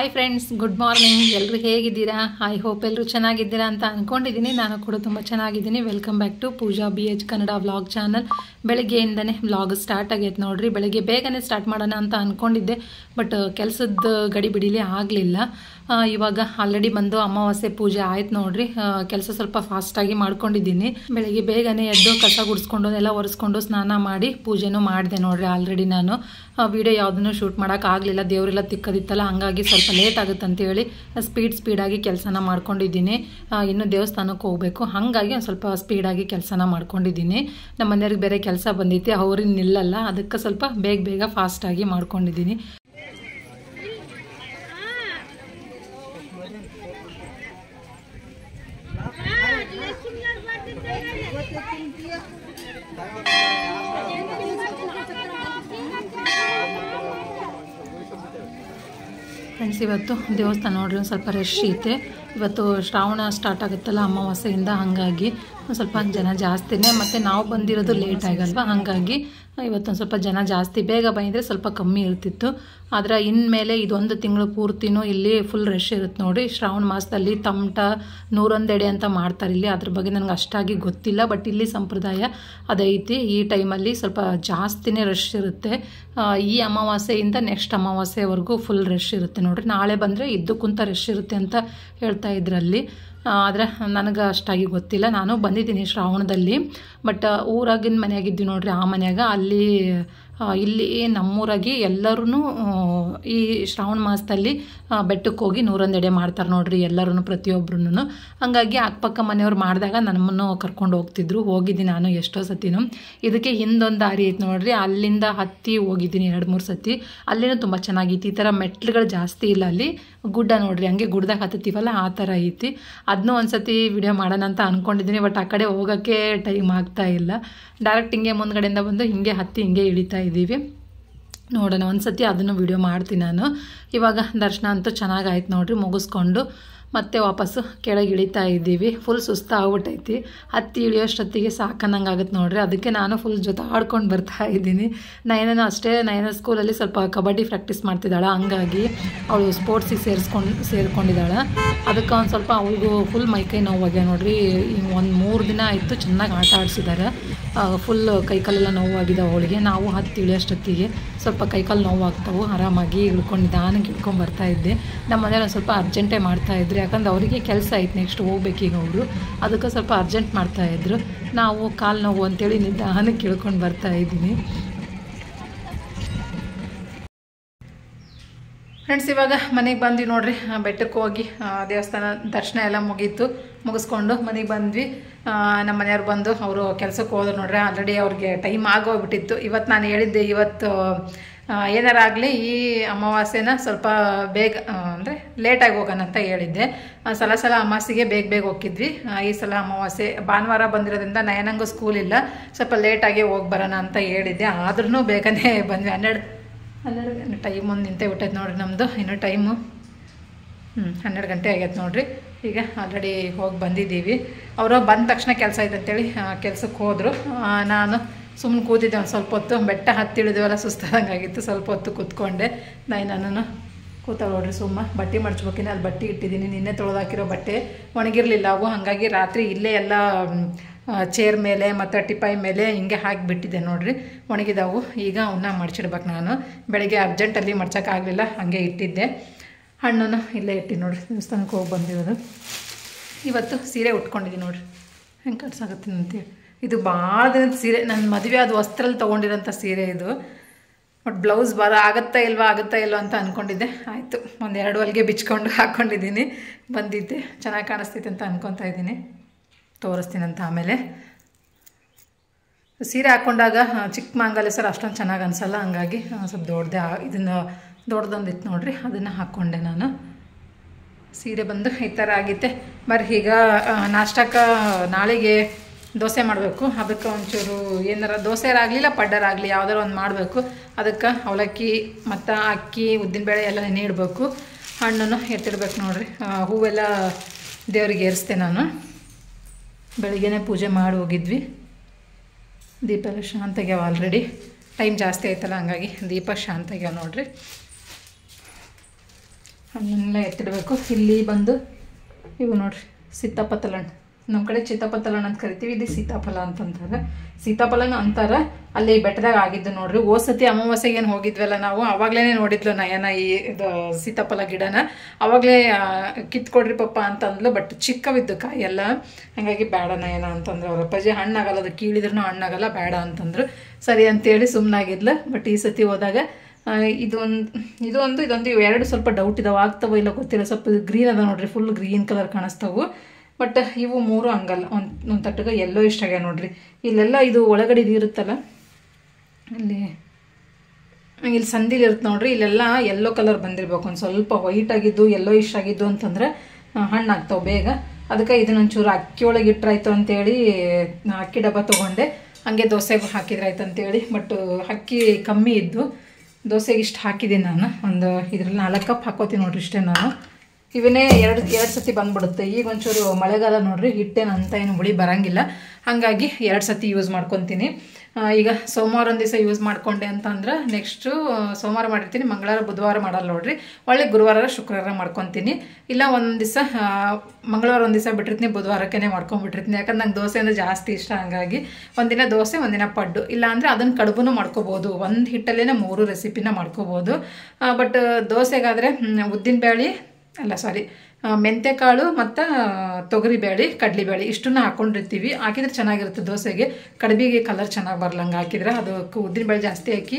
Hi friends, good morning. ಎಲ್ಲರೂ ಹೇಗಿದ್ದೀರಾ? I hope ಎಲ್ಲರೂ ಚೆನ್ನಾಗಿದ್ದೀರಾ ಅಂತ ಅಂದ್ಕೊಂಡಿದ್ದೀನಿ. ನಾನು ಕೂಡ ತುಂಬ ಚೆನ್ನಾಗಿದ್ದೀನಿ. Welcome back to Pooja BH Kannada vlog channel. ಬೆಳಗ್ಗೆಯಿಂದನೇ ವ್ಲಾಗ್ ಸ್ಟಾರ್ಟ್ ಆಗೈತೆ ನೋಡ್ರಿ. ಬೆಳಗ್ಗೆ ಬೇಗನೆ ಸ್ಟಾರ್ಟ್ ಮಾಡೋಣ ಅಂತ ಅಂದ್ಕೊಂಡಿದ್ದೆ, ಬಟ್ ಕೆಲಸದ ಗಡಿಬಿಡಿಲಿ ಆಗಲಿಲ್ಲ. ಇವಾಗ ಆಲ್ರೆಡಿ ಬಂದು ಅಮಾವಾಸ್ಯೆ ಪೂಜೆ ಆಯ್ತು ನೋಡ್ರಿ. ಕೆಲಸ ಸ್ವಲ್ಪ ಫಾಸ್ಟಾಗಿ ಮಾಡ್ಕೊಂಡಿದ್ದೀನಿ. ಬೆಳಗ್ಗೆ ಬೇಗನೆ ಎದ್ದು ಕಸ ಗುಡಿಸ್ಕೊಂಡು ಎಲ್ಲ ಒರೆಸ್ಕೊಂಡು ಸ್ನಾನ ಮಾಡಿ ಪೂಜೆನೂ ಮಾಡಿದೆ ನೋಡ್ರಿ. ಆಲ್ರೆಡಿ ನಾನು ವಿಡಿಯೋ ಯಾವುದನ್ನು ಶೂಟ್ ಮಾಡೋಕ್ಕಾಗಲಿಲ್ಲ, ದೇವರೆಲ್ಲ ತಿಕ್ಕದಿತ್ತಲ್ಲ, ಹಾಗಾಗಿ ಸ್ವಲ್ಪ ಲೇಟ್ ಆಗುತ್ತೆ ಅಂತೇಳಿ ಸ್ಪೀಡಾಗಿ ಕೆಲಸನ ಮಾಡ್ಕೊಂಡಿದ್ದೀನಿ. ಇನ್ನು ದೇವಸ್ಥಾನಕ್ಕೆ ಹೋಗಬೇಕು, ಹಾಗಾಗಿ ಒಂದು ಸ್ವಲ್ಪ ಸ್ಪೀಡಾಗಿ ಕೆಲಸನ ಮಾಡ್ಕೊಂಡಿದ್ದೀನಿ. ನಮ್ಮ ಮನೆಯವ್ರಿಗೆ ಬೇರೆ ಕೆಲಸ ಬಂದೈತಿ, ಅವ್ರಿಗೆ ನಿಲ್ಲಲ್ಲ, ಅದಕ್ಕೆ ಸ್ವಲ್ಪ ಬೇಗ ಫಾಸ್ಟಾಗಿ ಮಾಡ್ಕೊಂಡಿದ್ದೀನಿ. ಫ್ರೆಂಡ್ಸ್, ಇವತ್ತು ದೇವಸ್ಥಾನ ನೋಡ್ರಿ ಒಂದು ಸ್ವಲ್ಪ ರಶ್ ಐತೆ. ಇವತ್ತು ಶ್ರಾವಣ ಸ್ಟಾರ್ಟ್ ಆಗುತ್ತಲ್ಲ ಅಮಾವಾಸ್ಯೆಯಿಂದ, ಹಾಗಾಗಿ ಒಂದು ಸ್ವಲ್ಪ ಜನ ಜಾಸ್ತಿನೇ. ಮತ್ತು ನಾವು ಬಂದಿರೋದು ಲೇಟ್ ಆಗಲ್ವ, ಹಾಗಾಗಿ ಇವತ್ತೊಂದು ಸ್ವಲ್ಪ ಜನ ಜಾಸ್ತಿ. ಬೇಗ ಬಂದರೆ ಸ್ವಲ್ಪ ಕಮ್ಮಿ ಇರ್ತಿತ್ತು. ಆದರೆ ಇನ್ಮೇಲೆ ಇದೊಂದು ತಿಂಗಳು ಪೂರ್ತಿನೂ ಇಲ್ಲಿ ಫುಲ್ ರಶ್ ಇರುತ್ತೆ ನೋಡಿ. ಶ್ರಾವಣ ಮಾಸದಲ್ಲಿ ತಮಟ 101 ಎಡೆ ಅಂತ ಮಾಡ್ತಾರೆ ಇಲ್ಲಿ. ಅದ್ರ ಬಗ್ಗೆ ನನಗೆ ಅಷ್ಟಾಗಿ ಗೊತ್ತಿಲ್ಲ, ಬಟ್ ಇಲ್ಲಿ ಸಂಪ್ರದಾಯ ಅದೈತಿ. ಈ ಟೈಮಲ್ಲಿ ಸ್ವಲ್ಪ ಜಾಸ್ತಿನೇ ರಶ್ ಇರುತ್ತೆ. ಈ ಅಮಾವಾಸ್ಯೆಯಿಂದ ನೆಕ್ಸ್ಟ್ ಅಮಾವಾಸ್ಯೆವರೆಗೂ ಫುಲ್ ರಶ್ ಇರುತ್ತೆ ನೋಡಿರಿ. ನಾಳೆ ಬಂದರೆ ಇದ್ದಕ್ಕಂತ ರಶ್ ಇರುತ್ತೆ ಅಂತ ಹೇಳ್ತಾ ಇದ್ರಲ್ಲಿ. ಆದರೆ ನನಗೆ ಅಷ್ಟಾಗಿ ಗೊತ್ತಿಲ್ಲ. ನಾನು ಬಂದಿದ್ದೀನಿ ಶ್ರಾವಣದಲ್ಲಿ, ಬಟ್ ಊರಾಗಿನ ಮನೆಯಾಗಿದ್ವಿ ನೋಡ್ರಿ. ಆ ಮನೆಯಾಗ ಇಲ್ಲಿ ನಮ್ಮೂರಾಗಿ ಎಲ್ಲರೂ ಈ ಶ್ರಾವಣ ಮಾಸದಲ್ಲಿ ಬೆಟ್ಟಕ್ಕೆ ಹೋಗಿ 101 ಎಡೆ ಮಾಡ್ತಾರೆ ನೋಡ್ರಿ, ಎಲ್ಲರೂ ಪ್ರತಿಯೊಬ್ಬರೂ. ಹಾಗಾಗಿ ಅಕ್ಕಪಕ್ಕ ಮನೆಯವ್ರು ಮಾಡಿದಾಗ ನಮ್ಮನ್ನು ಕರ್ಕೊಂಡು ಹೋಗಿದ್ದೀನಿ ನಾನು ಎಷ್ಟೋ ಸತಿನೂ. ಇದಕ್ಕೆ ಹಿಂದೊಂದು ದಾರಿ ಐತೆ ನೋಡ್ರಿ, ಅಲ್ಲಿಂದ ಹತ್ತಿ ಹೋಗಿದ್ದೀನಿ 2-3 ಸತಿ. ಅಲ್ಲಿನೂ ತುಂಬ ಚೆನ್ನಾಗಿತ್ತು. ಈ ಥರ ಮೆಟ್ಲುಗಳು ಜಾಸ್ತಿ ಇಲ್ಲ, ಅಲ್ಲಿ ಗುಡ್ಡ ನೋಡ್ರಿ, ಹಂಗೆ ಗುಡ್ದಾಗ ಹತ್ತೀವಲ್ಲ ಆ ಥರ ಐತಿ. ಅದನ್ನೂ ಒಂದು ಸತಿ ವಿಡಿಯೋ ಮಾಡೋಣ ಅಂತ ಅಂದ್ಕೊಂಡಿದ್ದೀನಿ, ಬಟ್ ಆ ಕಡೆ ಹೋಗೋಕ್ಕೆ ಟೈಮ್ ಆಗ್ತಾ ಇಲ್ಲ. ಡೈರೆಕ್ಟ್ ಹಿಂಗೆ ಮುಂದ್ಗಡೆಯಿಂದ ಬಂದು ಹಿಂಗೆ ಹತ್ತಿ ಹಿಂಗೆ ಇಳಿತಾ ಇದ್ದೀವಿ. ನೋಡೋಣ, ಒಂದು ಸತಿ ಅದನ್ನು ವಿಡಿಯೋ ಮಾಡ್ತೀನಿ ನಾನು. ಇವಾಗ ದರ್ಶನ ಅಂತೂ ಚೆನ್ನಾಗಾಯ್ತು ನೋಡ್ರಿ. ಮುಗಿಸ್ಕೊಂಡು ಮತ್ತೆ ವಾಪಸ್ಸು ಕೆಳಗೆ ಇಳಿತಾ ಇದ್ದೀವಿ. ಫುಲ್ ಸುಸ್ತಾಗ್ಬಿಟ್ಟೈತಿ. ಹತ್ತಿ ಇಳಿಯೋಷ್ಟೊತ್ತಿಗೆ ಸಾಕನ್ನಂಗಾಗುತ್ತೆ ನೋಡ್ರಿ. ಅದಕ್ಕೆ ನಾನು ಫುಲ್ ಆಡ್ಕೊಂಡು ಬರ್ತಾ ಇದ್ದೀನಿ. ನಯನೂ ಅಷ್ಟೇ, ನಯನ ಸ್ಕೂಲಲ್ಲಿ ಸ್ವಲ್ಪ ಕಬಡ್ಡಿ ಪ್ರಾಕ್ಟೀಸ್ ಮಾಡ್ತಿದ್ದಾಳೆ, ಹಂಗಾಗಿ ಅವಳು ಸ್ಪೋರ್ಟ್ಸಿಗೆ ಸೇರ್ಕೊಂಡಿದ್ದಾಳೆ. ಅದಕ್ಕೆ ಒಂದು ಸ್ವಲ್ಪ ಅವಳಿಗೂ ಫುಲ್ ಮೈಕೈ ನೋವಾಗ್ಯ ನೋಡ್ರಿ. ಒಂದು 3 ದಿನ ಆಯಿತು ಚೆನ್ನಾಗಿ ಆಟ ಆಡಿಸಿದ್ದಾರೆ. ಫುಲ್ ಕೈಕಾಲೆಲ್ಲ ನೋವಾಗಿದ್ದಾವೆ ಅವಳಿಗೆ. ನಾವು ಹತ್ತಿ ಇಳಿಯೋಷ್ಟೊತ್ತಿಗೆ ಸ್ವಲ್ಪ ಕೈಕಾಲು ನೋವಾಗ್ತಾವೆ. ಆರಾಮಾಗಿ ನಿಧಾನಕ್ಕೆ ಇಳ್ಕೊಂಡು ಬರ್ತಾಯಿದ್ದೆ. ನಮ್ಮ ಮನೇಲಿ ಒಂದು ಸ್ವಲ್ಪ ಅರ್ಜೆಂಟೇ ಮಾಡ್ತಾಯಿದ್ರು, ಯಾಕಂದ್ರೆ ಅವರಿಗೆ ಕೆಲಸ ಆಯ್ತು, ನೆಕ್ಸ್ಟ್ ಹೋಗ್ಬೇಕೀಗ ಅವರು. ಅದಕ್ಕೆ ಸ್ವಲ್ಪ ಅರ್ಜೆಂಟ್ ಮಾಡ್ತಾಯಿದ್ರು. ನಾವು ಕಾಲು ನೋವು ಅಂತೇಳಿ ನಿಧಾನಕ್ಕೆ ಇಳ್ಕೊಂಡು ಬರ್ತಾಯಿದ್ದೀನಿ. ಫ್ರೆಂಡ್ಸ್, ಇವಾಗ ಮನೆಗೆ ಬಂದ್ವಿ ನೋಡ್ರಿ. ಬೆಟ್ಟಕ್ಕೆ ಹೋಗಿ ದೇವಸ್ಥಾನ ದರ್ಶನ ಎಲ್ಲ ಮುಗಿಸ್ಕೊಂಡು ಮನೆಗೆ ಬಂದ್ವಿ. ನಮ್ಮ ಮನೆಯವ್ರು ಬಂದು ಅವರು ಕೆಲಸಕ್ಕೆ ಹೋದ್ರು ನೋಡ್ರಿ. ಆಲ್ರೆಡಿ ಅವ್ರಿಗೆ ಟೈಮ್ ಆಗೋಗ್ಬಿಟ್ಟಿತ್ತು. ಇವತ್ತು ನಾನು ಹೇಳಿದ್ದೆ, ಇವತ್ತು ಏನಾರಾಗಲಿ ಈ ಅಮಾವಾಸ್ಯೆನ ಸ್ವಲ್ಪ ಬೇಗ ಅಂದರೆ ಲೇಟಾಗಿ ಹೋಗೋಣ ಅಂತ ಹೇಳಿದ್ದೆ. ಸಲ ಅಮಾವಾಸ್ಯೆಗೆ ಬೇಗ ಹೋಗಿದ್ವಿ. ಈ ಸಲ ಅಮಾವಾಸ್ಯೆ ಭಾನುವಾರ ಬಂದಿರೋದ್ರಿಂದ ನಯನಂಗೂ ಸ್ಕೂಲ್ ಇಲ್ಲ, ಸ್ವಲ್ಪ ಲೇಟಾಗಿ ಹೋಗಿ ಬರೋಣ ಅಂತ ಹೇಳಿದ್ದೆ. ಆದ್ರೂ ಬೇಗನೆ ಬಂದ್ವಿ. 12 ಟೈಮ್ ಒಂದು ನಿಂತೆ ಬಿಟ್ಟೈತೆ ನೋಡಿರಿ ನಮ್ಮದು. ಇನ್ನೂ ಟೈಮು 12 ಗಂಟೆ ಆಗೈತೆ ನೋಡಿರಿ. ಈಗ ಆಲ್ರೆಡಿ ಹೋಗಿ ಬಂದಿದ್ದೀವಿ. ಅವರು ಬಂದ ತಕ್ಷಣ ಕೆಲಸ ಇದೆ ಅಂತೇಳಿ ಕೆಲಸಕ್ಕೆ ಹೋದರು. ನಾನು ಸುಮ್ಮನೆ ಕೂತಿದ್ದೆ ಒಂದು ಸ್ವಲ್ಪ ಹೊತ್ತು. ಬೆಟ್ಟ ಹತ್ತಿಳಿದ್ವಲ್ಲ, ಸುಸ್ತಾದಂಗಾಗಿತ್ತು. ಸ್ವಲ್ಪ ಹೊತ್ತು ಕೂತ್ಕೊಂಡೆ. ನಾನು ಕೂತಾಳೆ ನೋಡ್ರಿ. ಬಟ್ಟೆ ಮಡ್ಚ್ಬೇಕಿನ ಅಲ್ಲಿ ಬಟ್ಟೆ ಇಟ್ಟಿದ್ದೀನಿ. ನಿನ್ನೆ ತೊಳೆದಾಕಿರೋ ಬಟ್ಟೆ ಒಣಗಿರಲಿಲ್ಲ ಅವು, ಹಾಗಾಗಿ ರಾತ್ರಿ ಇಲ್ಲೇ ಎಲ್ಲ ಚೇರ್ ಮೇಲೆ ಮತ್ತು ಟಿಪಾಯಿ ಮೇಲೆ ಹಿಂಗೆ ಹಾಕಿಬಿಟ್ಟಿದ್ದೆ ನೋಡ್ರಿ, ಒಣಗಿದಾವು. ಈಗ ಅವನ್ನ ಮಡ್ಚಿಡ್ಬೇಕು ನಾನು. ಬೆಳಗ್ಗೆ ಅರ್ಜೆಂಟಲ್ಲಿ ಮಡ್ಚೋಕ್ಕಾಗಲಿಲ್ಲ, ಹಾಗೆ ಇಟ್ಟಿದ್ದೆ. ಹಣ್ಣನ್ನು ಇಲ್ಲೇ ಇಟ್ಟು ನೋಡ್ರಿ, ದೇವಸ್ಥಾನಕ್ಕೆ ಹೋಗಿ ಬಂದಿರೋದು. ಇವತ್ತು ಸೀರೆ ಉಟ್ಕೊಂಡಿದ್ದೀನಿ ನೋಡ್ರಿ, ಹೆಂಗೆ ಕಟ್ಸಾಕತ್ತೀನಿ ಅಂತೇಳಿ. ಇದು ಭಾಳ ದಿನದ ಸೀರೆ, ನನ್ನ ಮದುವೆ ಆದ ವಸ್ತ್ರಲ್ಲಿ ತೊಗೊಂಡಿರೋಂಥ ಸೀರೆ ಇದು. ಬಟ್ ಬ್ಲೌಸ್ ಆಗುತ್ತಾ ಇಲ್ವಾ ಅಂತ ಅಂದ್ಕೊಂಡಿದ್ದೆ. ಆಯಿತು, 1-2 ಹೊಲಿಗೆ ಬಿಚ್ಕೊಂಡು ಹಾಕ್ಕೊಂಡಿದ್ದೀನಿ. ಬಂದಿದ್ದೆ, ಚೆನ್ನಾಗಿ ಕಾಣಿಸ್ತೈತೆ ಅಂತ ಅಂದ್ಕೊತಾ ಇದ್ದೀನಿ. ತೋರಿಸ್ತೀನಂತ ಆಮೇಲೆ. ಸೀರೆ ಹಾಕ್ಕೊಂಡಾಗ ಚಿಕ್ಕ ಮಾಂಗಲ್ಯ ಸರ್ ಅಷ್ಟೊಂದು ಚೆನ್ನಾಗಿ ಅನಿಸಲ್ಲ, ಹಂಗಾಗಿ ಸ್ವಲ್ಪ ದೊಡ್ಡದೊಂದಿತ್ತು ನೋಡ್ರಿ, ಅದನ್ನು ಹಾಕ್ಕೊಂಡೆ ನಾನು. ಸೀರೆ ಬಂದು ಈ ಥರ ಆಗಿತ್ತೆ. ಈಗ ನಾಷ್ಟಕ್ಕೆ ನಾಳೆಗೆ ದೋಸೆ ಮಾಡಬೇಕು. ಅದಕ್ಕೆ ಒಂಚೂರು ಏನಾರ ದೋಸೆರಾಗಲಿಲ್ಲ ಪಡ್ಡರಾಗಲಿ ಯಾವುದಾರು ಒಂದು ಮಾಡಬೇಕು. ಅದಕ್ಕೆ ಅವಲಕ್ಕಿ ಮತ್ತು ಅಕ್ಕಿ ಉದ್ದಿನಬೇಳೆ ಎಲ್ಲ ನೆನೆಯಿಡಬೇಕು. ಹಣ್ಣನ್ನು ಎತ್ತಿಡ್ಬೇಕು ನೋಡ್ರಿ. ಹೂವೆಲ್ಲ ದೇವರಿಗೆ ಏರಿಸ್ತೆ ನಾನು. ಬೆಳಿಗ್ಗೆನೇ ಪೂಜೆ ಮಾಡಿ ಹೋಗಿದ್ವಿ. ದೀಪ ಎಲ್ಲ ಶಾಂತಾಗ್ಯಾವ. ಆಲ್ರೆಡಿ ಟೈಮ್ ಜಾಸ್ತಿ ಆಯ್ತಲ್ಲ, ಹಂಗಾಗಿ ದೀಪ ಶಾಂತಾಗ್ಯಾವ ನೋಡ್ರಿ. ಹಣ್ಣನ್ನೆಲ್ಲ ಎತ್ತಿಡಬೇಕು. ಇಲ್ಲಿ ಬಂದು ಇವು ನೋಡ್ರಿ ಸೀತಾಫಲ ಹಣ್ಣು, ನಮ್ಮ ಕಡೆ ಸೀತಾಫಲ ಹಣ್ಣು ಅಂತ ಕರಿತೀವಿ, ಇದು ಸೀತಾಫಲ ಅಂತಂತಾರೆ. ಸೀತಾಫಲನೂ ಅಂತಾರೆ. ಅಲ್ಲಿ ಬೆಟ್ಟದಾಗ ಆಗಿದ್ದು ನೋಡ್ರಿ. ಓಸತಿ ಅಮಾವಾಸ್ಯೆಗೆ ಏನು ಹೋಗಿದ್ವಲ್ಲ ನಾವು, ಅವಾಗಲೇ ನೋಡಿದ್ಲು ನಯನ ಈ ಇದು ಸೀತಾಫಲ ಗಿಡನ. ಅವಾಗಲೇ ಕಿತ್ಕೊಡ್ರಿ ಪಪ್ಪ ಅಂತಂದ್ಲು. ಬಟ್ ಚಿಕ್ಕವಿದ್ದು ಕಾಯಿ ಎಲ್ಲ, ಹಾಗಾಗಿ ಬೇಡ ನಯನ ಅಂತಂದ್ರು ಅವ್ರ ಅಪ್ಪಾಜಿ. ಹಣ್ಣಾಗಲ್ಲ, ಅದು ಕೀಳಿದ್ರೂ ಹಣ್ಣಾಗಲ್ಲ, ಬೇಡ ಅಂತಂದ್ರು. ಸರಿ ಅಂತೇಳಿ ಸುಮ್ಮನಾಗಿದ್ಲು. ಬಟ್ ಈ ಸತಿ ಹೋದಾಗ ಇದೊಂದು ಇವೆರಡು ಸ್ವಲ್ಪ ಡೌಟ್ ಇದಾವೆ, ಆಗ್ತಾವೋ ಇಲ್ಲ ಗೊತ್ತಿಲ್ಲ. ಸ್ವಲ್ಪ ಗ್ರೀನ್ ಅದ ನೋಡ್ರಿ, ಫುಲ್ ಗ್ರೀನ್ ಕಲರ್ ಕಾಣಿಸ್ತಾವು. ಬಟ್ ಇವು 3 ಹಂಗಲ್ಲ. ಒಂದು ತಟ್ಟಗೆ ಎಲ್ಲೋ ಇಷ್ಟ ಆಗ್ಯಾವ ನೋಡ್ರಿ. ಇಲ್ಲೆಲ್ಲ ಇದು ಒಳಗಡೆ ಇದು ಇರುತ್ತಲ್ಲ, ಇಲ್ಲಿ ಸಂದಿಲಿ ಇರುತ್ತೆ ನೋಡ್ರಿ, ಇಲ್ಲೆಲ್ಲ ಯೆಲ್ಲೋ ಕಲರ್ ಬಂದಿರ್ಬೇಕು. ಒಂದು ಸ್ವಲ್ಪ ವೈಟ್ ಆಗಿದ್ದು ಎಲ್ಲೋ ಇಷ್ಟ ಆಗಿದ್ದು ಅಂತಂದ್ರೆ ಹಣ್ಣು ಆಗ್ತಾವೆ ಬೇಗ. ಅದಕ್ಕೆ ಇದನ್ನೊಂಚೂರು ಅಕ್ಕಿ ಒಳಗೆ ಇಟ್ಟರಾಯ್ತು ಅಂತೇಳಿ ಅಕ್ಕಿ ಡಬ್ಬ ತೊಗೊಂಡೆ. ಹಾಗೆ ದೋಸೆಗೂ ಹಾಕಿದ್ರಾಯ್ತು ಅಂತೇಳಿ. ಬಟ್ ಅಕ್ಕಿ ಕಮ್ಮಿ ಇದ್ದು ದೋಸೆಗೆ ಇಷ್ಟು ಹಾಕಿದ್ದೀನಿ ನಾನು. ಒಂದು ಇದ್ರಲ್ಲಿ 4 ಕಪ್ ಹಾಕೋತೀನಿ ನೋಡ್ರಿ, ಇಷ್ಟೇ ನಾನು. ಇವನ್ನೇ ಎರಡು ಸತಿ ಬಂದ್ಬಿಡುತ್ತೆ. ಈಗ ಒಂಚೂರು ಮಳೆಗಾಲ ನೋಡ್ರಿ, ಹಿಟ್ಟೇನು ಅಂತ ಏನು ಹುಳಿ ಬರಂಗಿಲ್ಲ. ಹಾಗಾಗಿ 2 ಸತಿ ಯೂಸ್ ಮಾಡ್ಕೊತೀನಿ. ಈಗ ಸೋಮವಾರ ಒಂದು ದಿವಸ ಯೂಸ್ ಮಾಡ್ಕೊಂಡೆ ಅಂತಂದ್ರೆ ನೆಕ್ಸ್ಟು ಸೋಮವಾರ ಮಾಡಿರ್ತೀನಿ, ಮಂಗಳವಾರ ಬುಧವಾರ ಮಾಡಲ್ಲ ನೋಡ್ರಿ. ಒಳ್ಳೆ ಗುರುವಾರ ಶುಕ್ರವಾರ ಮಾಡ್ಕೊತೀನಿ. ಇಲ್ಲ ಒಂದು ದಿವಸ ಮಂಗಳವಾರ ಒಂದು ದಿವಸ ಬಿಟ್ಟಿರ್ತೀನಿ, ಬುಧವಾರಕ್ಕೇ ಮಾಡ್ಕೊಂಡ್ಬಿಟ್ಟಿರ್ತೀನಿ. ಯಾಕಂದ್ರೆ ನಂಗೆ ದೋಸೆ ಅಂದರೆ ಜಾಸ್ತಿ ಇಷ್ಟ. ಹಾಗಾಗಿ ಒಂದಿನ ದೋಸೆ, ಒಂದಿನ ಪಡ್ಡು, ಇಲ್ಲ ಅಂದರೆ ಅದನ್ನು ಕಡುಬೂ ಮಾಡ್ಕೋಬೋದು. ಒಂದು ಹಿಟ್ಟಲ್ಲೇ 3 ರೆಸಿಪಿನ ಮಾಡ್ಕೋಬೋದು. ಬಟ್ ದೋಸೆಗಾದರೆ ಉದ್ದಿನಬೇಳೆ ಮೆಂತ್ಯಕಾಳು ಮತ್ತು ತೊಗರಿಬೇಳೆ, ಕಡಲೆಬೇಳೆ ಇಷ್ಟನ್ನು ಹಾಕ್ಕೊಂಡಿರ್ತೀವಿ. ಹಾಕಿದ್ರೆ ಚೆನ್ನಾಗಿರುತ್ತೆ ದೋಸೆಗೆ. ಕಡುಬಿಗೆ ಕಲರ್ ಚೆನ್ನಾಗಿ ಬರಲಂಗೆ ಹಾಕಿದ್ರೆ, ಅದಕ್ಕೆ ಉದ್ದಿನಬೇಳೆ ಜಾಸ್ತಿ ಹಾಕಿ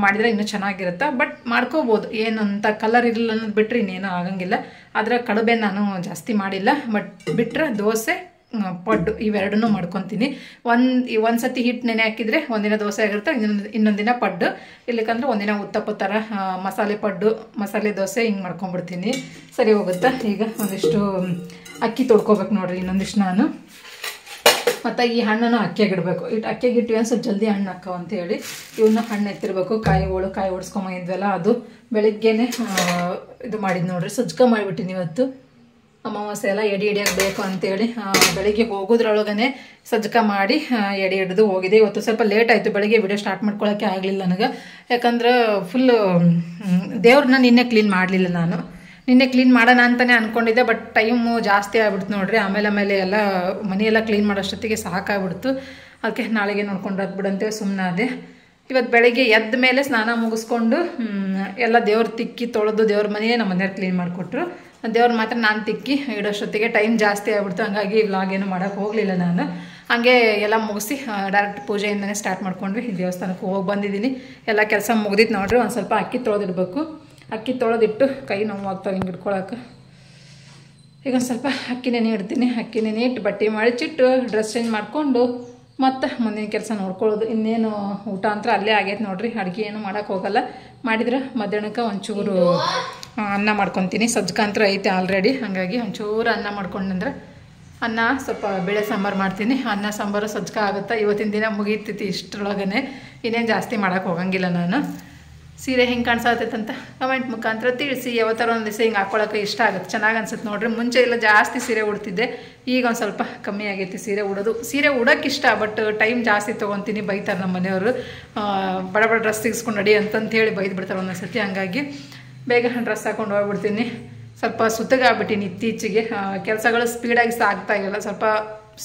ಮಾಡಿದರೆ ಇನ್ನೂ ಚೆನ್ನಾಗಿರುತ್ತೆ. ಬಟ್ ಮಾಡ್ಕೋಬೋದು, ಏನಂತ ಕಲರ್ ಇರಲಿಲ್ಲ ಅನ್ನೋದು ಬಿಟ್ಟರೆ ಇನ್ನೇನೂ ಆಗಂಗಿಲ್ಲ. ಆದರೆ ಕಡುಬೆ ನಾನು ಜಾಸ್ತಿ ಮಾಡಿಲ್ಲ. ಬಟ್ ಬಿಟ್ಟರೆ ದೋಸೆ, ಪಡ್ಡು ಇವೆರಡನ್ನೂ ಮಾಡ್ಕೊತೀನಿ. ಒಂದು ಸತಿ ಹಿಟ್ಟು ನೆನೆ ಹಾಕಿದರೆ ಒಂದಿನ ದೋಸೆ ಆಗಿರುತ್ತೆ, ಇನ್ನೊಂದು ದಿನ ಪಡ್ಡು. ಇಲ್ಲಕ್ಕಂದ್ರೆ ಒಂದಿನ ಉತ್ತಪ್ಪ ಥರ ಮಸಾಲೆ ಪಡ್ಡು, ಮಸಾಲೆ ದೋಸೆ ಹಿಂಗೆ ಮಾಡ್ಕೊಂಡ್ಬಿಡ್ತೀನಿ. ಸರಿ ಹೋಗುತ್ತೆ. ಈಗ ಒಂದಿಷ್ಟು ಅಕ್ಕಿ ತೊಳ್ಕೊಬೇಕು ನೋಡ್ರಿ, ಇನ್ನೊಂದಿಷ್ಟು ನಾನು. ಮತ್ತು ಈ ಹಣ್ಣನ್ನು ಅಕ್ಕಿಯಾಗಿಡಬೇಕು. ಅಕ್ಕಿಯಾಗಿ ಇಟ್ಟಿವಿ ಒಂದು ಸ್ವಲ್ಪ ಜಲ್ದಿ ಹಣ್ಣು ಹಾಕೋ ಅಂತೇಳಿ ಇವನ್ನ ಹಣ್ಣು ಎತ್ತಿರಬೇಕು. ಕಾಯಿ ಓಡಿಸ್ಕೊಂಬಂದಿದ್ವಲ್ಲ, ಅದು ಬೆಳಿಗ್ಗೆನೆ ಇದು ಮಾಡಿದ್ದು ನೋಡ್ರಿ. ಸಜ್ಜಕ ಮಾಡಿಬಿಟ್ಟಿನಿ ಇವತ್ತು. ಅಮಾವಾಸ್ಯೆ ಎಲ್ಲ ಎಡೆ ಬೇಕು ಅಂತೇಳಿ ಬೆಳಿಗ್ಗೆ ಹೋಗೋದ್ರೊಳಗನೆ ಸಜ್ಜಕ ಮಾಡಿ ಎಡೆ ಹಿಡಿದು ಹೋಗಿದೆ. ಇವತ್ತು ಸ್ವಲ್ಪ ಲೇಟ್ ಆಯಿತು, ಬೆಳಿಗ್ಗೆ ವಿಡಿಯೋ ಸ್ಟಾರ್ಟ್ ಮಾಡ್ಕೊಳ್ಳೋಕ್ಕೆ ಆಗಲಿಲ್ಲ ನನಗೆ. ಯಾಕಂದ್ರೆ ಫುಲ್ಲು ದೇವ್ರನ್ನ ನಿನ್ನೆ ಕ್ಲೀನ್ ಮಾಡಲಿಲ್ಲ ನಾನು. ನಿನ್ನೆ ಕ್ಲೀನ್ ಮಾಡೋಣ ಅಂತಲೇ ಅಂದ್ಕೊಂಡಿದ್ದೆ. ಬಟ್ ಟೈಮು ಜಾಸ್ತಿ ಆಗ್ಬಿಡ್ತು ನೋಡ್ರಿ. ಆಮೇಲೆ ಎಲ್ಲ ಮನೆಯೆಲ್ಲ ಕ್ಲೀನ್ ಮಾಡೋಷ್ಟೊತ್ತಿಗೆ ಸಾಕಾಗ್ಬಿಡ್ತು. ಅದಕ್ಕೆ ನಾಳೆಗೆ ನೋಡ್ಕೊಂಡು ಬಿಡಂತೇಳಿ ಸುಮ್ಮನೆ ಅದೇ. ಇವತ್ತು ಬೆಳಗ್ಗೆ ಎದ್ದ ಮೇಲೆ ಸ್ನಾನ ಮುಗಿಸ್ಕೊಂಡು ಎಲ್ಲ ದೇವ್ರ ತಿಕ್ಕಿ ತೊಳೆದು ದೇವ್ರ ಮನೆಯೇ ನಮ್ಮ ಮನೆಯವ್ರು ಕ್ಲೀನ್ ಮಾಡಿಕೊಟ್ರು. ದೇವ್ರ ಮಾತ್ರ ನಾನು ತಿಕ್ಕಿ ಇಡೋಷ್ಟೊತ್ತಿಗೆ ಟೈಮ್ ಜಾಸ್ತಿ ಆಗ್ಬಿಡ್ತು. ಹಂಗಾಗಿ ವ್ಲಾಗ್ ಏನು ಮಾಡೋಕ್ಕೆ ಹೋಗಲಿಲ್ಲ ನಾನು. ಹಾಗೆ ಎಲ್ಲ ಮುಗಿಸಿ ಡೈರೆಕ್ಟ್ ಪೂಜೆಯಿಂದನೇ ಸ್ಟಾರ್ಟ್ ಮಾಡ್ಕೊಂಡ್ವಿ. ದೇವಸ್ಥಾನಕ್ಕೆ ಹೋಗಿ ಬಂದಿದ್ದೀನಿ. ಎಲ್ಲ ಕೆಲಸ ಮುಗ್ದಿತ್ತು ನೋಡ್ರಿ. ಒಂದು ಸ್ವಲ್ಪ ಅಕ್ಕಿ ತೊಳೆದಿಡ್ಬೇಕು. ಅಕ್ಕಿ ತೊಳೆದಿಟ್ಟು ಕೈ ನೋವಾಗ್ತಾವೆ ಹಿಂಗೆ ಇಟ್ಕೊಳಕ್ಕೆ. ಈಗ ಒಂದು ಸ್ವಲ್ಪ ಅಕ್ಕಿ ನೆನೆ ಇಡ್ತೀನಿ. ಅಕ್ಕಿ ನೆನೆ ಇಟ್ಟು ಬಟ್ಟೆ ಮಡಿಚಿಟ್ಟು ಡ್ರೆಸ್ ಚೇಂಜ್ ಮಾಡಿಕೊಂಡು ಮತ್ತು ಮುಂದಿನ ಕೆಲಸ ನೋಡ್ಕೊಳ್ಳೋದು. ಇನ್ನೇನು ಊಟ ಅಂತ ಅಲ್ಲೇ ಆಗೈತೆ ನೋಡ್ರಿ. ಅಡುಗೆ ಏನು ಮಾಡೋಕ್ಕೆ ಹೋಗಲ್ಲ. ಮಾಡಿದ್ರೆ ಮಧ್ಯಾಹ್ನಕ್ಕೆ ಒಂಚೂರು ಅನ್ನ ಮಾಡ್ಕೊತೀನಿ. ಸಜ್ಜಕ ಅಂತೂ ಐತೆ ಆಲ್ರೆಡಿ. ಹಾಗಾಗಿ ಒಂಚೂರು ಅನ್ನ ಮಾಡ್ಕೊಂಡ್ರೆ ಅನ್ನ ಸ್ವಲ್ಪ ಬೇಳೆ ಸಾಂಬಾರು ಮಾಡ್ತೀನಿ. ಅನ್ನ ಸಾಂಬಾರು ಸಜ್ಜಕ ಆಗುತ್ತೆ. ಇವತ್ತಿನ ದಿನ ಮುಗೀತೈತಿ ಇಷ್ಟರೊಳಗನೆ. ಇನ್ನೇನು ಜಾಸ್ತಿ ಮಾಡೋಕ್ಕೆ ಹೋಗಂಗಿಲ್ಲ ನಾನು. ಸೀರೆ ಹೆಂಗೆ ಕಾಣಿಸತ್ತೈತೆ ಅಂತ ಕಮೆಂಟ್ ಮುಖಾಂತರ ತಿಳಿಸಿ. ಯಾವತ್ತಾರ ಒಂದು ದಿವಸ ಹಿಂಗೆ ಹಾಕ್ಕೊಳ್ಳೋಕೆ ಇಷ್ಟ ಆಗುತ್ತೆ, ಚೆನ್ನಾಗಿ ಅನ್ಸುತ್ತೆ ನೋಡ್ರಿ. ಮುಂಚೆ ಎಲ್ಲ ಜಾಸ್ತಿ ಸೀರೆ ಉಡ್ತಿದ್ದೆ, ಈಗ ಒಂದು ಸ್ವಲ್ಪ ಕಮ್ಮಿ ಆಗೈತಿ ಸೀರೆ ಉಡೋದು. ಸೀರೆ ಉಡೋಕೆ ಇಷ್ಟ, ಬಟ್ ಟೈಮ್ ಜಾಸ್ತಿ ತೊಗೊತೀನಿ. ಬೈತಾರೆ ನಮ್ಮ ಮನೆಯವರು, ಬಡ ಡ್ರೆಸ್ ತೆಗಿಸ್ಕೊಂಡು ನಡಿ ಅಂತಂತೇಳಿ ಬೈದು ಬಿಡ್ತಾರೆ ಒಂದೊಂದು ಸತಿ. ಹಂಗಾಗಿ ಬೇಗ ಡ್ರೆಸ್ ಹಾಕೊಂಡು ಹೋಗ್ಬಿಡ್ತೀನಿ. ಸ್ವಲ್ಪ ಸುತ್ತಗಾಗ್ಬಿಟ್ಟಿನಿ ಇತ್ತೀಚೆಗೆ. ಕೆಲಸಗಳು ಸ್ಪೀಡಾಗಿ ಸಾಗ್ತಾ ಇಲ್ಲ, ಸ್ವಲ್ಪ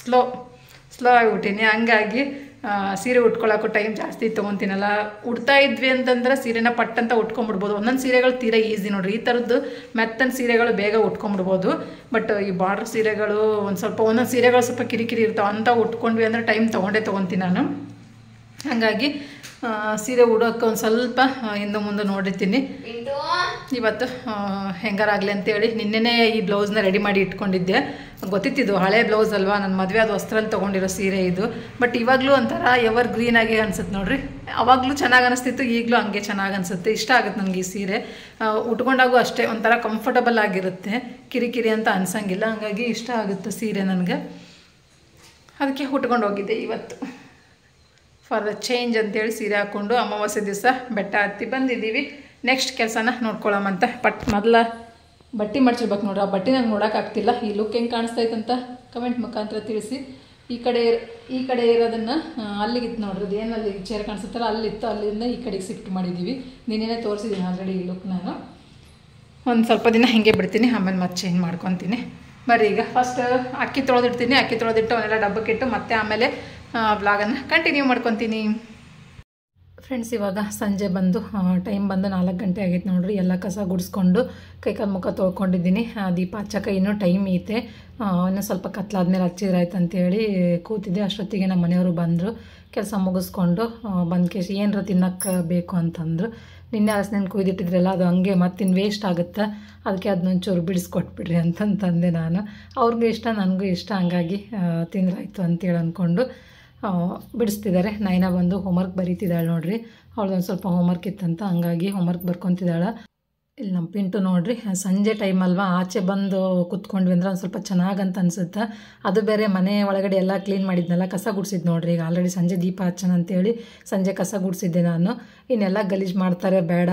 ಸ್ಲೋ ಆಗಿಬಿಟ್ಟಿನಿ. ಹಂಗಾಗಿ ಸೀರೆ ಉಟ್ಕೊಳ್ಳೋಕ್ಕೂ ಟೈಮ್ ಜಾಸ್ತಿ ತೊಗೊತೀನಲ್ಲ. ಉಡ್ತಾ ಇದ್ವಿ ಅಂತಂದ್ರೆ ಸೀರೆನ ಪಟ್ಟಂತ ಉಟ್ಕೊಂಡ್ಬಿಡ್ಬೋದು. ಒಂದೊಂದು ಸೀರೆಗಳು ತೀರಾ ಈಸಿ ನೋಡ್ರಿ. ಈ ಥರದ್ದು ಮೆತ್ತನ ಸೀರೆಗಳು ಬೇಗ ಉಟ್ಕೊಂಡ್ಬಿಡ್ಬೋದು. ಬಟ್ ಈ ಬಾರ್ಡ್ರ್ ಸೀರೆಗಳು ಒಂದೊಂದು ಸೀರೆಗಳು ಸ್ವಲ್ಪ ಕಿರಿಕಿರಿ ಇರ್ತಾವೆ. ಅಂತ ಉಟ್ಕೊಂಡ್ವಿ ಅಂದರೆ ಟೈಮ್ ತೊಗೊತೀನಿ ನಾನು. ಹಾಗಾಗಿ ಸೀರೆ ಉಡೋಕ್ಕೆ ಒಂದು ಸ್ವಲ್ಪ ಹಿಂದೆ ಮುಂದೆ ನೋಡಿರ್ತೀನಿ. ಇವತ್ತು ಹೆಂಗಾರಾಗಲಿ ಅಂತೇಳಿ ನಿನ್ನೆನೇ ಈ ಬ್ಲೌಸ್ನ ರೆಡಿ ಮಾಡಿ ಇಟ್ಕೊಂಡಿದ್ದೆ. ಗೊತ್ತಿತ್ತಿದ್ದು ಹಳೆ ಬ್ಲೌಸ್ ಅಲ್ವಾ, ನನ್ನ ಮದುವೆ ಅದು ವಸ್ತ್ರಲ್ಲಿ ತೊಗೊಂಡಿರೋ ಸೀರೆ ಇದು. ಬಟ್ ಇವಾಗಲೂ ಒಂಥರ ಎವರ್ ಗ್ರೀನಾಗಿ ಅನಿಸುತ್ತೆ ನೋಡ್ರಿ. ಅವಾಗಲೂ ಚೆನ್ನಾಗಿ ಅನಿಸ್ತಿತ್ತು, ಈಗಲೂ ಹಂಗೆ ಚೆನ್ನಾಗಿ ಅನಿಸುತ್ತೆ. ಇಷ್ಟ ಆಗುತ್ತೆ ನನಗೆ ಈ ಸೀರೆ. ಉಟ್ಕೊಂಡಾಗೂ ಅಷ್ಟೇ ಒಂಥರ ಕಂಫರ್ಟಬಲ್ ಆಗಿರುತ್ತೆ, ಕಿರಿಕಿರಿ ಅಂತ ಅನ್ಸಂಗಿಲ್ಲ. ಹಾಗಾಗಿ ಇಷ್ಟ ಆಗುತ್ತೆ ಸೀರೆ ನನಗೆ. ಅದಕ್ಕೆ ಉಟ್ಕೊಂಡು ಹೋಗಿದ್ದೆ ಇವತ್ತು ಫಾರ್ ದ ಚೇಂಜ್ ಅಂತೇಳಿ ಸೀರೆ ಹಾಕ್ಕೊಂಡು ಅಮಾವಾಸ್ಯೆ ದಿವಸ ಬೆಟ್ಟ ಹತ್ತಿ ಬಂದಿದ್ದೀವಿ. ನೆಕ್ಸ್ಟ್ ಕೆಲಸನ ನೋಡ್ಕೊಳ್ಳೋಮಂತ. ಮೊದಲ ಬಟ್ಟೆ ಮಡ್ಚಿರ್ಬೇಕು ನೋಡ್ರಿ. ಆ ಬಟ್ಟೆ ನಂಗೆ ನೋಡೋಕ್ಕಾಗ್ತಿಲ್ಲ. ಈ ಲುಕ್ ಹೆಂಗೆ ಕಾಣಿಸ್ತೈತಂತ ಕಮೆಂಟ್ ಮುಖಾಂತರ ತಿಳಿಸಿ. ಈ ಕಡೆ ಇರೋದನ್ನು ಅಲ್ಲಿಗಿತ್ತು ನೋಡ್ರಿ. ಅದು ಏನು ಅಲ್ಲಿ ಚೇರ್ ಕಾಣಿಸುತ್ತಲ್ಲ ಅಲ್ಲಿತ್ತು, ಅಲ್ಲಿಂದ ಈ ಕಡೆಗೆ ಶಿಫ್ಟ್ ಮಾಡಿದ್ದೀವಿ. ನಿನ್ನೆ ತೋರಿಸಿದ್ದೀನಿ ಆಲ್ರೆಡಿ ಈ ಲುಕ್ ನಾನು. ಒಂದು ಸ್ವಲ್ಪ ದಿನ ಹಿಂಗೆ ಬಿಡ್ತೀನಿ, ಆಮೇಲೆ ಮತ್ತೆ ಚೇಂಜ್ ಮಾಡ್ಕೊತೀನಿ. ಬರ್ರಿ ಈಗ ಫಸ್ಟ್ ಅಕ್ಕಿ ತೊಳೆದಿಡ್ತೀನಿ. ಅಕ್ಕಿ ತೊಳೆದಿಟ್ಟು ಅವನ್ನೆಲ್ಲ ಡಬ್ಬಕ್ಕಿಟ್ಟು ಮತ್ತೆ ಆಮೇಲೆ ವ್ಲಾಗನ್ನು ಕಂಟಿನ್ಯೂ ಮಾಡ್ಕೊತೀನಿ. ಫ್ರೆಂಡ್ಸ್, ಇವಾಗ ಸಂಜೆ ಬಂದು ಟೈಮ್ ಬಂದು 4 ಗಂಟೆ ಆಗೈತೆ ನೋಡ್ರಿ. ಎಲ್ಲ ಕಸ ಗುಡಿಸ್ಕೊಂಡು ಕೈಕಾಲು ಮುಖ ತೊಳ್ಕೊಂಡಿದ್ದೀನಿ. ದೀಪ ಹಚ್ಚಕ್ಕೆ ಇನ್ನೂ ಟೈಮ್ ಐತೆ, ಇನ್ನೂ ಸ್ವಲ್ಪ ಕತ್ಲಾದ್ಮೇಲೆ ಹಚ್ಚಿದ್ರಾಯ್ತು ಅಂತೇಳಿ ಕೂತಿದ್ದೆ. ಅಷ್ಟೊತ್ತಿಗೆ ನಮ್ಮ ಮನೆಯವರು ಬಂದರು. ಕೆಲಸ ಮುಗಿಸ್ಕೊಂಡು ಬಂದ್ಕೇಶಿ ಏನರ ತಿನ್ನಕ್ಕೆ ಬೇಕು ಅಂತಂದರು. ನಿನ್ನೆ ಹಲಸಿನಣ್ಣು ಕುಯ್ದಿಟ್ಟಿದ್ರಲ್ಲ, ಅದು ಹಂಗೆ ಮತ್ತಿನ್ನು ವೇಸ್ಟ್ ಆಗುತ್ತೆ, ಅದಕ್ಕೆ ಅದನ್ನೊಂಚೂರು ಬಿಡಿಸ್ಕೊಟ್ಬಿಡ್ರಿ ಅಂತಂತಂದೆ ನಾನು. ಅವ್ರಿಗೂ ಇಷ್ಟ, ನನಗೂ ಇಷ್ಟ, ಹಂಗಾಗಿ ತಿಂದ್ರಾಯ್ತು ಅಂತೇಳಿ ಅಂದ್ಕೊಂಡು ಬಿಡಿಸ್ತಿದ್ದಾರೆ. ನೈನಾ ಬಂದು ಹೋಮ್ವರ್ಕ್ ಬರೀತಿದ್ದಾಳೆ ನೋಡ್ರಿ. ಅವಳದೊಂದು ಸ್ವಲ್ಪ ಹೋಮ್ವರ್ಕ್ ಇತ್ತಂತ, ಹಂಗಾಗಿ ಹೋಮ್ವರ್ಕ್ ಬರ್ಕೊತಿದ್ದಾಳೆ. ಇಲ್ಲಿ ನಮ್ಮ ಪಿಂಟು ನೋಡ್ರಿ, ಸಂಜೆ ಟೈಮ್ ಅಲ್ವಾ, ಆಚೆ ಬಂದು ಕೂತ್ಕೊಂಡ್ವಿ ಅಂದ್ರೆ ಒಂದು ಸ್ವಲ್ಪ ಚೆನ್ನಾಗಂತ ಅನಿಸುತ್ತೆ. ಅದು ಬೇರೆ ಮನೆ ಒಳಗಡೆ ಎಲ್ಲ ಕ್ಲೀನ್ ಮಾಡಿದ್ನಲ್ಲ, ಕಸ ಗುಡಿಸಿದ್ದು ನೋಡ್ರಿ. ಈಗ ಆಲ್ರೆಡಿ ಸಂಜೆ ದೀಪ ಹಚ್ಚನ ಅಂತೇಳಿ ಸಂಜೆ ಕಸ ಗುಡಿಸಿದ್ದೆ ನಾನು. ಇನ್ನೆಲ್ಲ ಗಲೀಜು ಮಾಡ್ತಾರೆ, ಬೇಡ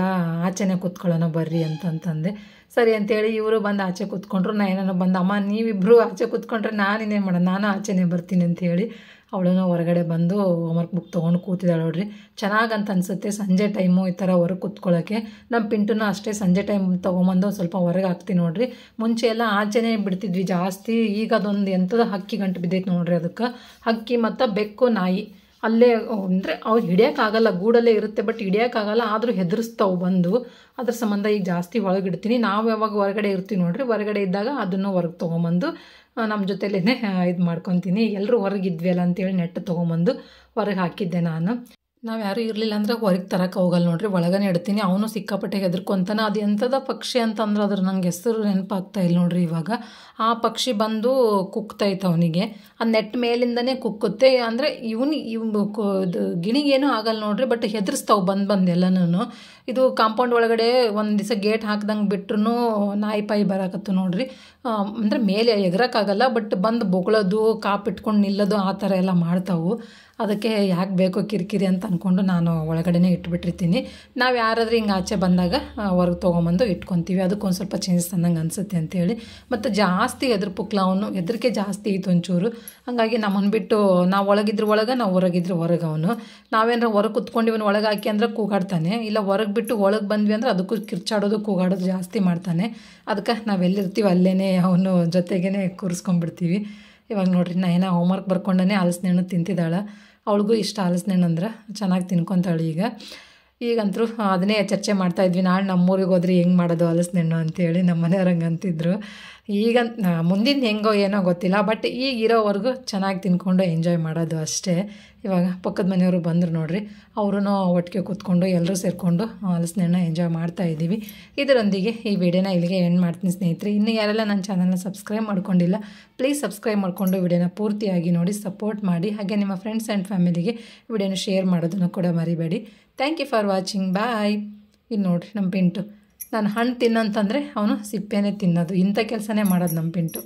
ಆಚೆನೇ ಕೂತ್ಕೊಳ್ಳೋಣ ಬರ್ರಿ ಅಂತಂತಂದೆ. ಸರಿ ಅಂತೇಳಿ ಇವರು ಬಂದು ಆಚೆ ಕೂತ್ಕೊಂಡ್ರು. ನಾನು ಬಂದು, ಅಮ್ಮ ನೀವಿಬ್ಬರು ಆಚೆ ಕೂತ್ಕೊಂಡ್ರೆ ನಾನು ಇನ್ನೇನು ಮಾಡೋಣ, ನಾನು ಆಚೆನೇ ಬರ್ತೀನಿ ಅಂಥೇಳಿ ಅವಳೂ ಹೊರಗಡೆ ಬಂದು ಹೋಮ್ವರ್ಕ್ ಬುಕ್ ತೊಗೊಂಡು ಕೂತಿದ್ದಾಳೆ ನೋಡ್ರಿ. ಚೆನ್ನಾಗಂತ ಅನಿಸುತ್ತೆ ಸಂಜೆ ಟೈಮು ಈ ಥರ ಹೊರಗೆ ಕೂತ್ಕೊಳ್ಳೋಕ್ಕೆ. ನಮ್ಮ ಪಿಂಟುನೂ ಅಷ್ಟೇ ಸಂಜೆ ಟೈಮ್ ತೊಗೊಂಬಂದು ಸ್ವಲ್ಪ ಹೊರಗೆ ಹಾಕ್ತೀನಿ ನೋಡ್ರಿ. ಮುಂಚೆ ಎಲ್ಲ ಆಚೆನೇ ಬಿಡ್ತಿದ್ವಿ ಜಾಸ್ತಿ. ಈಗ ಅದೊಂದು ಎಂಥದ ಹಕ್ಕಿ ಗಂಟು ಬಿದ್ದೈತೆ ನೋಡ್ರಿ. ಅದಕ್ಕೆ ಹಕ್ಕಿ ಮತ್ತು ಬೆಕ್ಕು ನಾಯಿ ಅಲ್ಲೇ ಅಂದರೆ ಅವ್ರು ಹಿಡಿಯೋಕ್ಕಾಗಲ್ಲ, ಗೂಡಲ್ಲೇ ಇರುತ್ತೆ, ಬಟ್ ಹಿಡಿಯೋಕ್ಕಾಗಲ್ಲ, ಆದರೂ ಹೆದರಿಸ್ತಾವೆ ಬಂದು. ಅದ್ರ ಸಂಬಂಧ ಈಗ ಜಾಸ್ತಿ ಒಳಗಿಡ್ತೀನಿ. ನಾವು ಯಾವಾಗ ಹೊರಗಡೆ ಇರ್ತೀವಿ ನೋಡ್ರಿ, ಹೊರಗಡೆ ಇದ್ದಾಗ ಅದನ್ನು ಹೊರಗೆ ತೊಗೊಂಬಂದು ನಮ್ಮ ಜೊತೆಲೇ ಇದು ಮಾಡ್ಕೊತೀನಿ. ಎಲ್ಲರೂ ಹೊರಗಿದ್ವಿ ಅಲ್ಲ ಅಂತೇಳಿ ನೆಟ್ಟು ತೊಗೊಂಬಂದು ಹೊರಗೆ ಹಾಕಿದ್ದೆ ನಾನು. ನಾವು ಯಾರೂ ಇರಲಿಲ್ಲ ಅಂದರೆ ಹೊರಗೆ ತರಕ್ಕೆ ಹೋಗಲ್ಲ ನೋಡ್ರಿ, ಒಳಗನೆ ಇಡ್ತೀನಿ. ಅವನು ಸಿಕ್ಕಾಪಟ್ಟೆ ಹೆದರ್ಕೊಂತಾನೆ. ಅದು ಎಂಥದ ಪಕ್ಷಿ ಅಂತಂದ್ರೆ ಅದ್ರ ನಂಗೆ ಹೆಸರು ನೆನಪಾಗ್ತಾ ಇಲ್ಲ ನೋಡ್ರಿ. ಇವಾಗ ಆ ಪಕ್ಷಿ ಬಂದು ಕುಕ್ತೈತೆ ಅವನಿಗೆ, ಆ ನೆಟ್ ಮೇಲಿಂದನೇ ಕುಕ್ಕುತ್ತೆ. ಅಂದರೆ ಇದು ಗಿಣಿಗೇನೂ ಆಗಲ್ಲ ನೋಡ್ರಿ, ಬಟ್ ಹೆದರ್ಸ್ತಾವೆ ಬಂದು ಎಲ್ಲನೂ. ಇದು ಕಾಂಪೌಂಡ್ ಒಳಗಡೆ ಒಂದು ದಿವಸ ಗೇಟ್ ಹಾಕ್ದಂಗೆ ಬಿಟ್ರು ನಾಯಿ ಪಾಯಿ ಬರಾಕತ್ತು ನೋಡ್ರಿ. ಅಂದರೆ ಮೇಲೆ ಎಗರಕ್ಕಾಗಲ್ಲ, ಬಟ್ ಬಂದು ಬೊಗಳೋದು, ಕಾಪಿಟ್ಕೊಂಡು ನಿಲ್ಲೋದು ಆ ಥರ ಎಲ್ಲ ಮಾಡ್ತಾವೆ. ಅದಕ್ಕೆ ಯಾಕೆ ಬೇಕೋ ಕಿರಿಕಿರಿ ಅಂತ ಅಂದ್ಕೊಂಡು ನಾನು ಒಳಗಡೆನೇ ಇಟ್ಬಿಟ್ಟಿರ್ತೀನಿ. ನಾವು ಯಾರಾದ್ರೂ ಹಿಂಗೆ ಆಚೆ ಬಂದಾಗ ಹೊರಗೆ ತೊಗೊಂಬಂದು ಇಟ್ಕೊತೀವಿ. ಅದಕ್ಕೊಂದು ಸ್ವಲ್ಪ ಚೇಂಜಸ್ ತಂದಂಗೆ ಅನಿಸುತ್ತೆ ಅಂತೇಳಿ. ಮತ್ತು ಜಾಸ್ತಿ ಅವನು ಹೆದರಿಕೆ ಜಾಸ್ತಿ ಐತೆ ಒಂಚೂರು. ಹಾಗಾಗಿ ನಮ್ಮನ್ನು ಬಿಟ್ಟು ನಾವು ಒಳಗಿದ್ರೆ ಒಳಗೆ, ನಾವು ಹೊರಗಿದ್ರೆ ಹೊರಗೆ. ಅವನು ನಾವೇನಾರ ಹೊರಗೆ ಕುತ್ಕೊಂಡಿವನು ಒಳಗೆ ಹಾಕಿ ಅಂದ್ರೆ ಕೂಗಾಡ್ತಾನೆ, ಇಲ್ಲ ಹೊರಗೆ ಬಿಟ್ಟು ಒಳಗೆ ಬಂದ್ವಿ ಅಂದ್ರೆ ಅದಕ್ಕೂ ಕಿರ್ಚಾಡೋದು ಕೂಗಾಡೋದು ಜಾಸ್ತಿ ಮಾಡ್ತಾನೆ. ಅದಕ್ಕೆ ನಾವೆಲ್ಲಿರ್ತೀವಿ ಅಲ್ಲೇ ಅವನು ಜೊತೆಗೇ ಕೂರಿಸ್ಕೊಂಡ್ಬಿಡ್ತೀವಿ. ಇವಾಗ ನೋಡ್ರಿ, ನೈನಾ ಹೋಮ್ವರ್ಕ್ ಬರ್ಕೊಂಡೇ ಹಲಸಿನಣ್ಣು ತಿಂತಿದ್ದಾಳೆ. ಅವಳಿಗೂ ಇಷ್ಟ ಹಲಸಿನಣ್ಣು ಅಂದ್ರೆ, ಚೆನ್ನಾಗಿ ತಿನ್ಕೊತಾಳೆ. ಈಗಂತರೂ ಅದನ್ನೇ ಚರ್ಚೆ ಮಾಡ್ತಾಯಿದ್ವಿ, ನಾಳೆ ನಮ್ಮೂರಿಗೆ ಹೋದ್ರೆ ಹೆಂಗೆ ಮಾಡೋದು ಹಲಸಿನಣ್ಣು ಅಂತೇಳಿ ನಮ್ಮ ಮನೆಯವ್ರು ಹಂಗೆ ಅಂತಿದ್ರು. ಈಗ ಮುಂದಿನ ಹೆಂಗೋ ಏನೋ ಗೊತ್ತಿಲ್ಲ, ಬಟ್ ಈಗ ಇರೋವರೆಗೂ ಚೆನ್ನಾಗಿ ತಿನ್ಕೊಂಡು ಎಂಜಾಯ್ ಮಾಡೋದು ಅಷ್ಟೇ. ಇವಾಗ ಪಕ್ಕದ ಮನೆಯವರು ಬಂದರು ನೋಡ್ರಿ, ಅವರು ಒಟ್ಟಿಗೆ ಕೂತ್ಕೊಂಡು ಎಲ್ಲರೂ ಸೇರಿಕೊಂಡು ಹಲಸಿನಣ್ಣು ಎಂಜಾಯ್ ಮಾಡ್ತಾಯಿದ್ದೀವಿ. ಇದರೊಂದಿಗೆ ಈ ವಿಡಿಯೋನ ಇಲ್ಲಿಗೆ ಎಂಡ್ ಮಾಡ್ತೀನಿ ಸ್ನೇಹಿತರೆ. ಇನ್ನು ಯಾರೆಲ್ಲ ನನ್ನ ಚಾನಲ್ನ ಸಬ್ಸ್ಕ್ರೈಬ್ ಮಾಡ್ಕೊಂಡಿಲ್ಲ, ಪ್ಲೀಸ್ ಸಬ್ಸ್ಕ್ರೈಬ್ ಮಾಡಿಕೊಂಡು ವಿಡಿಯೋನ ಪೂರ್ತಿಯಾಗಿ ನೋಡಿ ಸಪೋರ್ಟ್ ಮಾಡಿ. ಹಾಗೆ ನಿಮ್ಮ ಫ್ರೆಂಡ್ಸ್ ಆ್ಯಂಡ್ ಫ್ಯಾಮಿಲಿಗೆ ವಿಡಿಯೋನ ಶೇರ್ ಮಾಡೋದನ್ನು ಕೂಡ ಮರಿಬೇಡಿ. ಥ್ಯಾಂಕ್ ಯು ಫಾರ್ ವಾಚಿಂಗ್, ಬಾಯ್. ಇನ್ನು ನೋಡಿರಿ ನಮ್ಮ ಪಿಂಟು, ನಾನು ಹಣ್ಣು ತಿನ್ನಂತಂದರೆ ಅವನು ಸಿಪ್ಪೆನೇ ತಿನ್ನೋದು. ಇಂಥ ಕೆಲಸನೇ ಮಾಡೋದು ನಮ್ಮ ಪಿಂಟು.